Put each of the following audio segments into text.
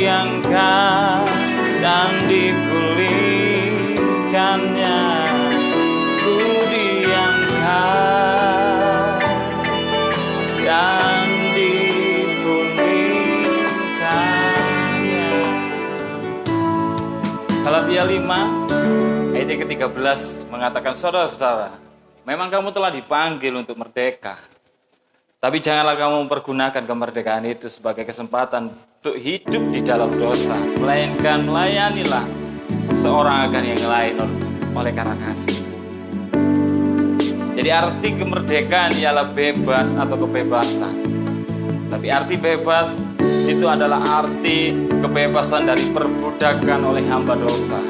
diangkat dan dipulihkannya, ku diangkat dan dipulihkannya. Galatia 5 ayat yang ke-13 mengatakan, saudara-saudara, memang kamu telah dipanggil untuk merdeka. Tapi janganlah kamu mempergunakan kemerdekaan itu sebagai kesempatan untuk hidup di dalam dosa. Melainkan layanilah seorang akan yang lain oleh karena kasih. Jadi arti kemerdekaan ialah bebas atau kebebasan. Tapi arti bebas itu adalah arti kebebasan dari perbudakan oleh hamba dosa.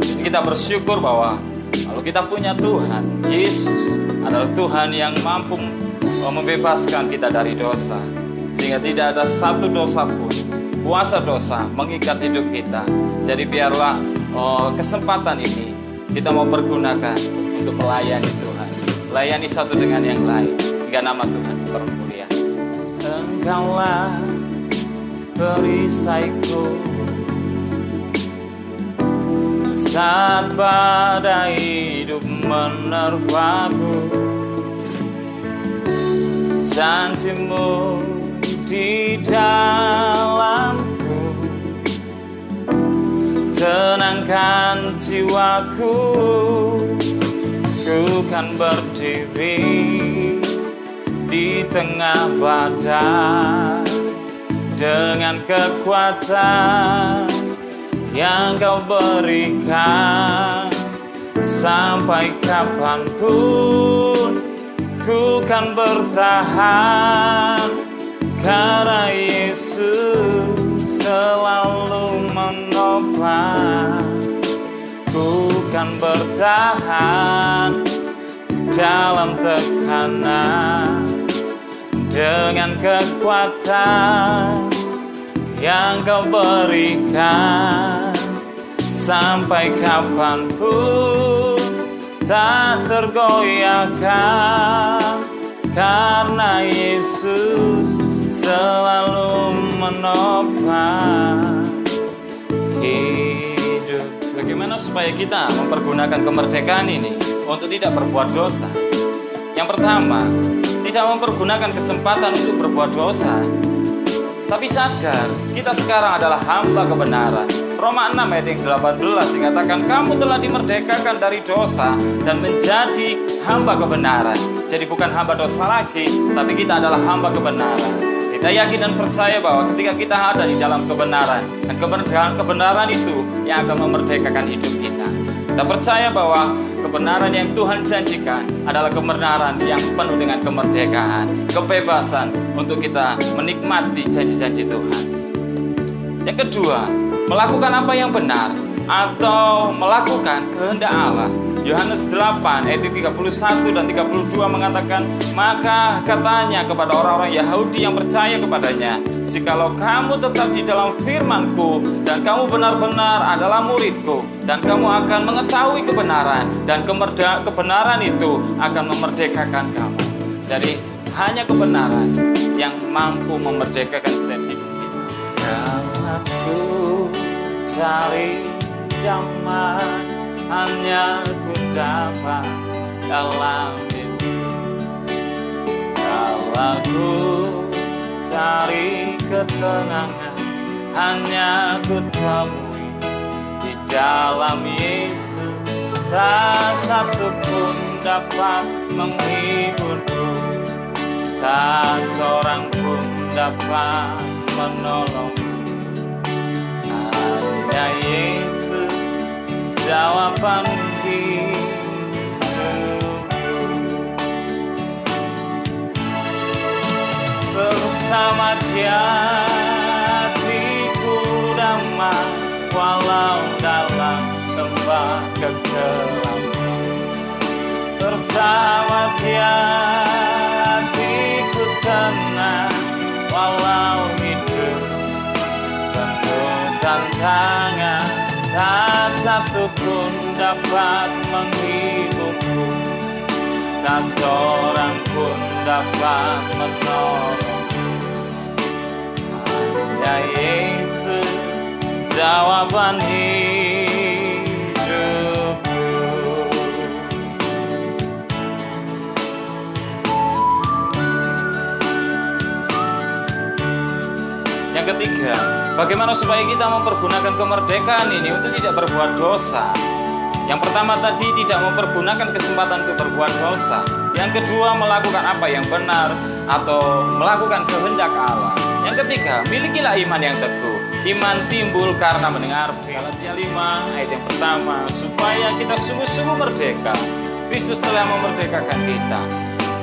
Jadi kita bersyukur bahwa kalau kita punya Tuhan, Yesus adalah Tuhan yang mampu membebaskan kita dari dosa. Sehingga tidak ada satu dosa pun, kuasa dosa mengikat hidup kita. Jadi biarlah kesempatan ini kita mau pergunakan untuk melayani Tuhan. Layani satu dengan yang lain, hingga nama Tuhan dipermuliakan. Engkaulah perisaiku saat badai hidup menerpaku. Janjimu di dalamku tenangkan jiwaku. Ku kan berdiri di tengah badai dengan kekuatan yang kau berikan. Sampai kapanpun ku kan bertahan, karena Yesus selalu menopang. Ku kan bertahan dalam tekanan dengan kekuatan yang kau berikan. Sampai kapanpun tak tergoyahkan, karena Yesus selalu menopang hidup. Bagaimana supaya kita mempergunakan kemerdekaan ini untuk tidak berbuat dosa? Yang pertama, tidak mempergunakan kesempatan untuk berbuat dosa, tapi sadar kita sekarang adalah hamba kebenaran. Roma 6 ayat yang 18 dikatakan, kamu telah dimerdekakan dari dosa dan menjadi hamba kebenaran. Jadi bukan hamba dosa lagi, tapi kita adalah hamba kebenaran. Kita yakin dan percaya bahwa ketika kita ada di dalam kebenaran, dan kebenaran itu yang akan memerdekakan hidup kita. Kita percaya bahwa kebenaran yang Tuhan janjikan adalah kebenaran yang penuh dengan kemerdekaan, kebebasan untuk kita menikmati janji-janji Tuhan. Yang kedua, melakukan apa yang benar atau melakukan kehendak Allah. Yohanes 8 ayat 31 dan 32 mengatakan, maka katanya kepada orang-orang Yahudi yang percaya kepadanya, jikalau kamu tetap di dalam firman-Ku dan kamu benar-benar adalah murid-Ku, dan kamu akan mengetahui kebenaran, dan kebenaran itu akan memerdekakan kamu. Jadi hanya kebenaran yang mampu memerdekakan setiap hidup kita. Aku cari damai hanya ku dapat dalam Yesus. Kalau ku cari ketenangan hanya ku temui di dalam Yesus. Tak satu pun dapat menghiburku, tak seorang pun dapat menolongku. Hanya Yesus jawaban hidupku. Bersama Dia hatiku damai, walau dalam lembah kegelapan. Bersama Dia hatiku tenang, walau hidup penuh tantangan. Tak satu pun dapat menghiburku, tak seorang pun dapat menolong. beban hidupku. Yang ketiga, bagaimana supaya kita mempergunakan kemerdekaan ini untuk tidak berbuat dosa? Yang pertama tadi, tidak mempergunakan kesempatan untuk berbuat dosa. Yang kedua, melakukan apa yang benar atau melakukan kehendak Allah. Yang ketiga, milikilah iman yang teguh. Iman timbul karena mendengar. Galatia 5 ayat yang pertama, supaya kita sungguh-sungguh merdeka. Kristus telah memerdekakan kita.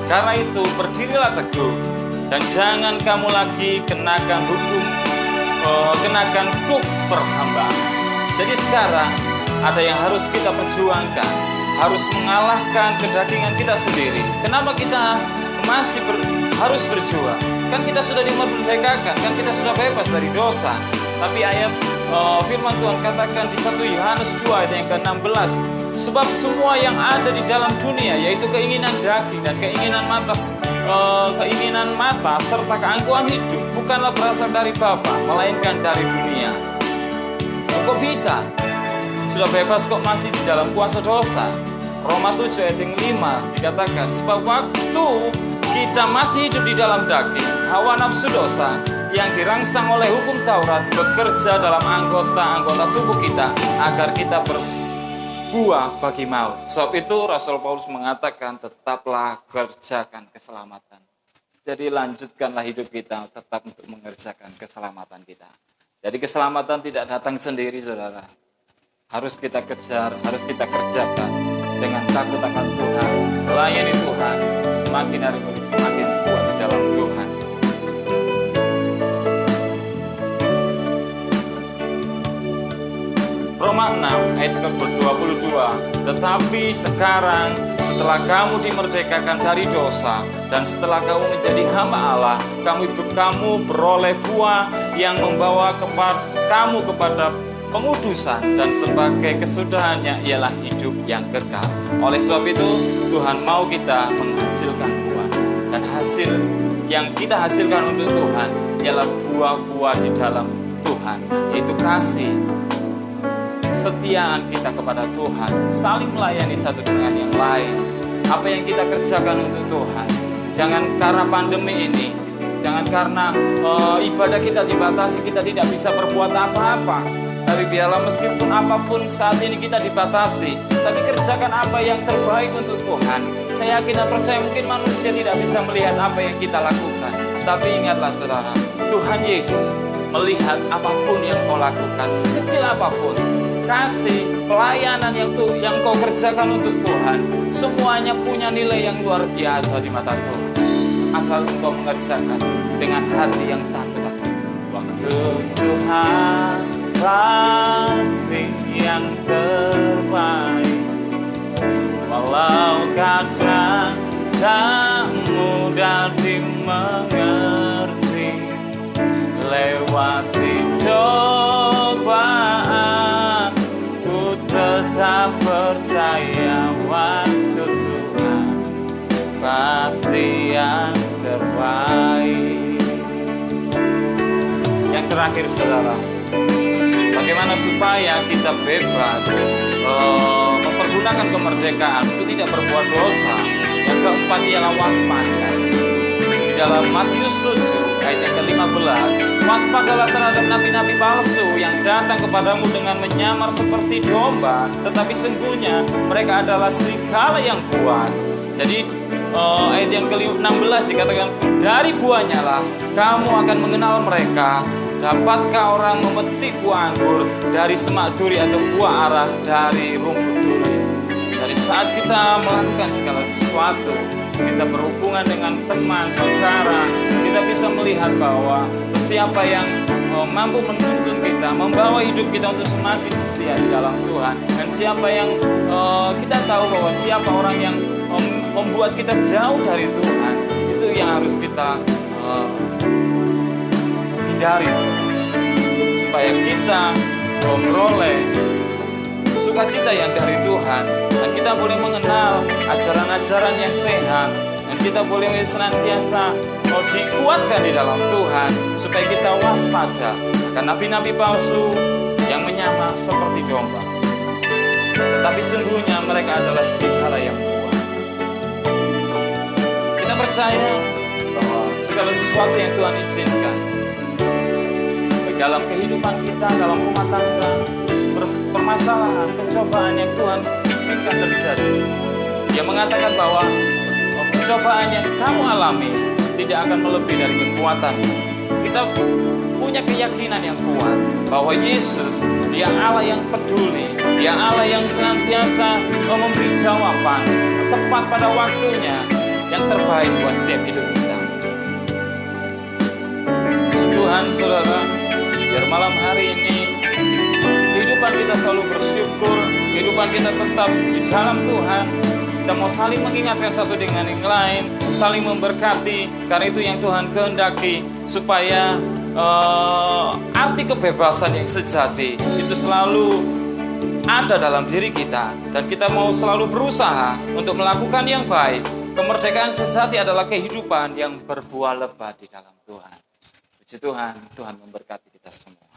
Karena itu, berdirilah teguh dan jangan kamu lagi kenakan kuk perhambaan. Jadi sekarang ada yang harus kita perjuangkan, harus mengalahkan kedagingan kita sendiri. Kenapa kita masih harus berjuang? Kan kita sudah dimerdekakan, kan kita sudah bebas dari dosa. Tapi ayat firman Tuhan katakan di 1 Yohanes 2 ayat yang ke-16, sebab semua yang ada di dalam dunia, yaitu keinginan daging dan keinginan mata serta keangkuhan hidup, bukanlah berasal dari Bapa, melainkan dari dunia. Kok bisa? Sudah bebas kok masih di dalam kuasa dosa? Roma 7 ayat yang 5 dikatakan, sebab waktu kita masih hidup di dalam daging, hawa nafsu dosa yang dirangsang oleh hukum Taurat bekerja dalam anggota-anggota tubuh kita agar kita berbuah bagi maut. Sebab itu Rasul Paulus mengatakan, tetaplah kerjakan keselamatan. Jadi lanjutkanlah hidup kita tetap untuk mengerjakan keselamatan kita. Jadi keselamatan tidak datang sendiri, saudara. Harus kita kejar, harus kita kerjakan dengan takut akan Tuhan, melayani Tuhan, semakin hari semakin kuat di dalam Tuhan. Roma 6 ayat ke-22, tetapi sekarang setelah kamu dimerdekakan dari dosa dan setelah kamu menjadi hamba Allah, kamu beroleh buah yang membawa kamu kepada pengudusan, dan sebagai kesudahannya ialah hidup yang kekal. Oleh sebab itu Tuhan mau kita menghasilkan buah, dan hasil yang kita hasilkan untuk Tuhan ialah buah-buah di dalam Tuhan, yaitu kasih, kesetiaan kita kepada Tuhan, saling melayani satu dengan yang lain. Apa yang kita kerjakan untuk Tuhan, jangan karena pandemi ini, jangan karena ibadah kita dibatasi, kita tidak bisa berbuat apa-apa. Tapi biarlah meskipun apapun saat ini kita dibatasi, tapi kerjakan apa yang terbaik untuk Tuhan. Saya yakin dan percaya mungkin manusia tidak bisa melihat apa yang kita lakukan. Tapi ingatlah saudara, Tuhan Yesus melihat apapun yang kau lakukan, sekecil apapun, kasih, pelayanan yang kau kerjakan untuk Tuhan, semuanya punya nilai yang luar biasa di mata Tuhan. Asal engkau mengerjakan dengan hati yang takut akan waktu Tuhan. Kasih yang terbaik, walau kadang tak mudah dimengerti, lewati cobaan, ku tetap percaya waktu Tuhan pasti yang terbaik. Yang terakhir saudara, bagaimana supaya kita bebas mempergunakan kemerdekaan untuk tidak berbuat dosa? Yang keempat ialah waspada. Di dalam Matius 7 ayat yang ke-15, waspadalah terhadap nabi-nabi palsu yang datang kepadamu dengan menyamar seperti domba, tetapi sungguhnya mereka adalah serigala yang buas. Jadi ayat yang ke-16 dikatakan, dari buahnya lah kamu akan mengenal mereka. Dapatkah orang memetik buah anggur dari semak duri atau buah arah dari rumput duri? Dari saat kita melakukan segala sesuatu, kita berhubungan dengan teman, saudara, kita bisa melihat bahwa siapa yang mampu menuntun kita, membawa hidup kita untuk semakin setia di dalam Tuhan, dan siapa yang kita tahu bahwa siapa orang yang membuat kita jauh dari Tuhan, itu yang harus kita hindari, supaya kita memperoleh sukacita yang dari Tuhan, dan kita boleh mengenal ajaran-ajaran yang sehat, dan kita boleh senantiasa dikuatkan di dalam Tuhan, supaya kita waspada akan nabi-nabi palsu yang menyamar seperti domba. Tetapi sungguhnya mereka adalah serigala yang kuat. Kita percaya bahwa segala sesuatu yang Tuhan izinkan, baik dalam kehidupan kita, dalam rumah tangga, permasalahan, pencobaan yang Tuhan izinkan terjadi. Dia mengatakan bahwa pencobaan yang kamu alami tidak akan melebihi dari kekuatanmu. Kita punya keyakinan yang kuat bahwa Yesus, Dia Allah yang peduli, Dia Allah yang senantiasa memberi jawaban tepat pada waktunya yang terbaik buat setiap hidup kita. Puji Tuhan, saudara, biar malam hari ini kehidupan kita selalu bersyukur, kehidupan kita tetap di dalam Tuhan. Kita mau saling mengingatkan satu dengan yang lain, saling memberkati, karena itu yang Tuhan kehendaki, supaya arti kebebasan yang sejati itu selalu ada dalam diri kita, dan kita mau selalu berusaha untuk melakukan yang baik. Kemerdekaan sejati adalah kehidupan yang berbuah lebat di dalam Tuhan. Puji Tuhan, Tuhan memberkati kita semua.